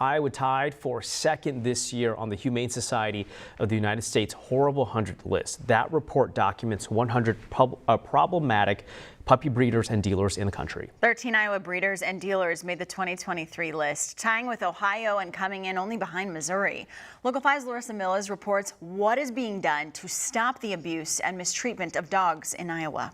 Iowa tied for second this year on the Humane Society of the United States Horrible 100 list. That report documents 100 problematic puppy breeders and dealers in the country. 13 Iowa breeders and dealers made the 2023 list, tying with Ohio and coming in only behind Missouri. Local 5's Larissa Mills reports what is being done to stop the abuse and mistreatment of dogs in Iowa.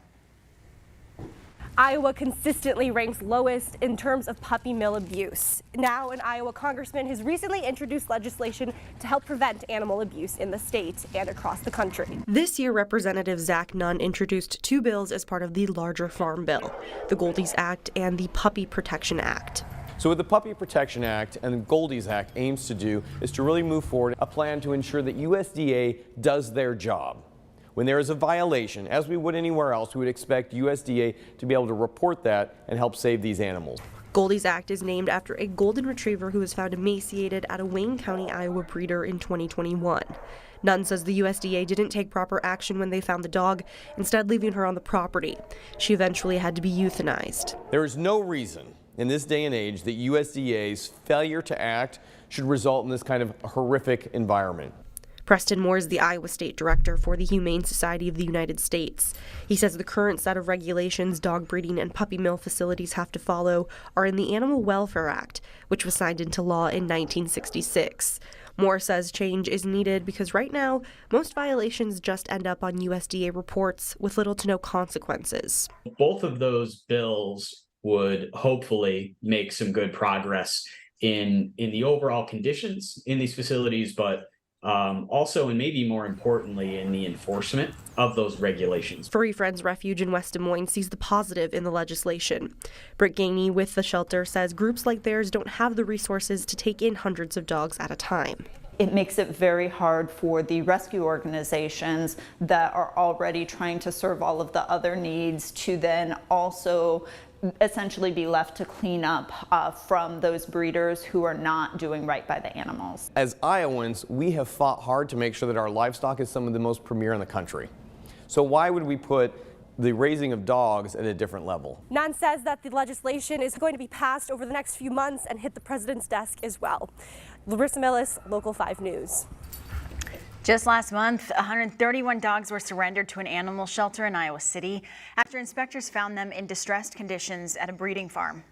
Iowa consistently ranks lowest in terms of puppy mill abuse. Now, an Iowa congressman has recently introduced legislation to help prevent animal abuse in the state and across the country. This year, Representative Zach Nunn introduced two bills as part of the larger farm bill, the Goldies Act and the Puppy Protection Act. So what the Puppy Protection Act and the Goldies Act aims to do is to really move forward a plan to ensure that USDA does their job. When there is a violation, as we would anywhere else, we would expect USDA to be able to report that and help save these animals. Goldies Act is named after a golden retriever who was found emaciated at a Wayne County, Iowa breeder in 2021. Nunn says the USDA didn't take proper action when they found the dog, instead leaving her on the property. She eventually had to be euthanized. There is no reason in this day and age that USDA's failure to act should result in this kind of horrific environment. Preston Moore is the Iowa State Director for the Humane Society of the United States. He says the current set of regulations dog breeding and puppy mill facilities have to follow are in the Animal Welfare Act, which was signed into law in 1966. Moore says change is needed because right now, most violations just end up on USDA reports with little to no consequences. Both of those bills would hopefully make some good progress in the overall conditions in these facilities, but also, and maybe more importantly, in the enforcement of those regulations. Furry Friends Refuge in West Des Moines sees the positive in the legislation. Britt Gainey with the shelter says groups like theirs don't have the resources to take in hundreds of dogs at a time. It makes it very hard for the rescue organizations that are already trying to serve all of the other needs to then also essentially be left to clean up from those breeders who are not doing right by the animals. As Iowans, we have fought hard to make sure that our livestock is some of the most premier in the country. So why would we put the raising of dogs at a different level? Nunn says that the legislation is going to be passed over the next few months and hit the president's desk as well. Larissa Mills, Local 5 News. Just last month, 131 dogs were surrendered to an animal shelter in Iowa City after inspectors found them in distressed conditions at a breeding farm.